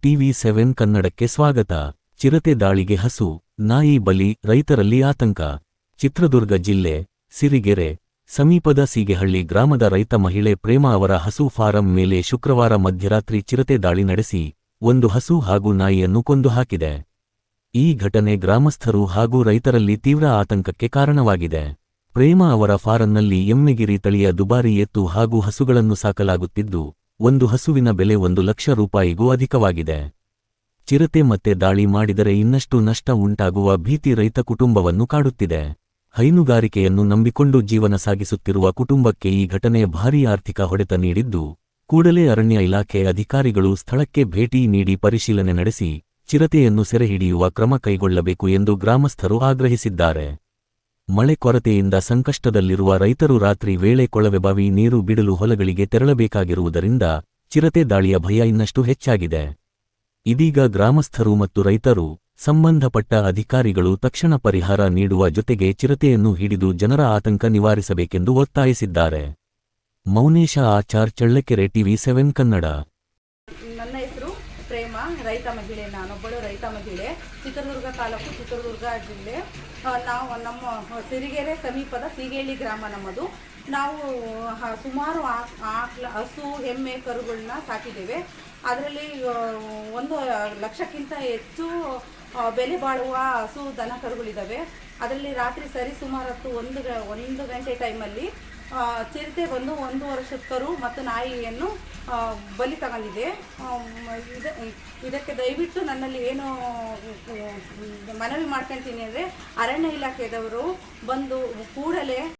TV7 ಕನ್ನಡಕ್ಕೆ ಸ್ವಾಗತ. ಚಿರತೆ ದಾಳಿಗೆ ಹಸು, ನಾಯಿ ಬಲಿ, ರೈತರಲ್ಲಿ ಆತಂಕ. ಚಿತ್ರದುರ್ಗ ಜಿಲ್ಲೆ, ಸಿರಿಗೆರೆ ಸಮೀಪದ ಸೀಗೆಹಳ್ಳಿ ಗ್ರಾಮದ ರೈತ ಮಹಿಳೆ ಪ್ರೇಮ ಅವರ ಹಸು ಫಾರಂ ಮೇಲೆ ಶುಕ್ರವಾರ ಮಧ್ಯರಾತ್ರಿ ಚಿರತೆ ದಾಳಿ ನಡೆಸಿ, ಒಂದು ಹಸು ಹಾಗೂ ನಾಯಿಯನ್ನು ಕೊಂದು ಹಾಕಿದೆ. ಈ ಘಟನೆ ಗ್ರಾಮಸ್ಥರು ಹಾಗೂ ರೈತರಲ್ಲಿ ತೀವ್ರ ಆತಂಕಕ್ಕೆ ಕಾರಣವಾಗಿದೆ. ಪ್ರೇಮ ಅವರ ಫಾರಂನಲ್ಲಿ ಎಮ್ಮೆಗಿರಿ ತಳಿಯ ದುಬಾರಿ ಎತ್ತು ಹಾಗೂ ಹಸುಗಳನ್ನು ಸಾಕಲಾಗುತ್ತಿದ್ದು, ಒಂದು ಹಸುವಿನ ಬೆಲೆ 1 ಲಕ್ಷ ರೂಪಾಯಿಗೂ ಅಧಿಕವಾಗಿದೆ. ಚಿರತೆ ಮತ್ತೆ ದಾಳಿ ಮಾಡಿದರೆ ಇನ್ನಷ್ಟು ನಷ್ಟ ಉಂಟಾಗುವ ಭೀತಿ ರೈತ ಕುಟುಂಬವನ್ನು ಕಾಡುತ್ತಿದೆ. ಹೈನುಗಾರಿಕೆಯನ್ನು ನಂಬಿಕೊಂಡು ಜೀವನ ಸಾಗಿಸುತ್ತಿರುವ ಕುಟುಂಬಕ್ಕೆ ಈ ಘಟನೆ ಭಾರೀ ಆರ್ಥಿಕ ಹೊಡೆತ ನೀಡಿದ್ದು, ಕೂಡಲೇ ಅರಣ್ಯ ಇಲಾಖೆ ಅಧಿಕಾರಿಗಳು ಸ್ಥಳಕ್ಕೆ ಭೇಟಿ ನೀಡಿ ಪರಿಶೀಲನೆ ನಡೆಸಿ, ಚಿರತೆಯನ್ನು ಸೆರೆಹಿಡಿಯುವ ಕ್ರಮ ಕೈಗೊಳ್ಳಬೇಕು ಎಂದು ಗ್ರಾಮಸ್ಥರು ಆಗ್ರಹಿಸಿದ್ದಾರೆ. ಮಳೆ ಕೊರತೆಯಿಂದ ಸಂಕಷ್ಟದಲ್ಲಿರುವ ರೈತರು ರಾತ್ರಿ ವೇಳೆ ಕೊಳವೆಬಾವಿ ನೀರು ಬಿಡಲು ಹೊಲಗಳಿಗೆ ತೆರಳಬೇಕಾಗಿರುವುದರಿಂದ ಚಿರತೆ ದಾಳಿಯ ಭಯ ಇನ್ನಷ್ಟು ಹೆಚ್ಚಾಗಿದೆ. ಇದೀಗ ಗ್ರಾಮಸ್ಥರು ಮತ್ತು ರೈತರು, ಸಂಬಂಧಪಟ್ಟ ಅಧಿಕಾರಿಗಳು ತಕ್ಷಣ ಪರಿಹಾರ ನೀಡುವ ಜೊತೆಗೆ ಚಿರತೆಯನ್ನು ಹಿಡಿದು ಜನರ ಆತಂಕ ನಿವಾರಿಸಬೇಕೆಂದು ಒತ್ತಾಯಿಸಿದ್ದಾರೆ. ಮೌನೇಶ ಆಚಾರ್, ಚಳ್ಳಕೆರೆ, TV7 ಕನ್ನಡ. ನನ್ನ ಹೆಸರು ಪ್ರೇಮ, ರೈತ ಮಹಿಳೆ. ನಾನೊಬ್ಬಳು ರೈತ ಮಹಿಳೆ. ಚಿತ್ರದುರ್ಗ ತಾಲೂಕು, ಚಿತ್ರದುರ್ಗ ಜಿಲ್ಲೆ. ನಾವು ನಮ್ಮ ಸಿರಿಗೆರೆ ಸಮೀಪದ ಸೀಗೆಹಳ್ಳಿ ಗ್ರಾಮ ನಮ್ಮದು. ನಾವು ಸುಮಾರು ಹಸು, ಎಮ್ಮೆ, ಕರುಗಳನ್ನ ಸಾಕಿದ್ದೇವೆ. ಅದರಲ್ಲಿ 1 ಲಕ್ಷಕ್ಕಿಂತ ಹೆಚ್ಚು ಬೆಲೆ ಬಾಳುವ ಹಸು, ದನ, ಕರುಗಳಿದ್ದಾವೆ. ಅದರಲ್ಲಿ ರಾತ್ರಿ ಸರಿಸುಮಾರು 1 ಗಂಟೆ ಟೈಮಲ್ಲಿ ಚಿರತೆ ಬಂದು 1 ವರ್ಷದ ಕರು ಮತ್ತು ನಾಯಿಯನ್ನು ಬಲಿ ತಗೊಂಡಿದೆ. ಇದಕ್ಕೆ ದಯವಿಟ್ಟು ನನ್ನಲ್ಲಿ ಏನು ಮನವಿ ಮಾಡ್ಕೊಳ್ತೀನಿ ಅಂದರೆ, ಅರಣ್ಯ ಇಲಾಖೆದವರು ಬಂದು ಕೂಡಲೇ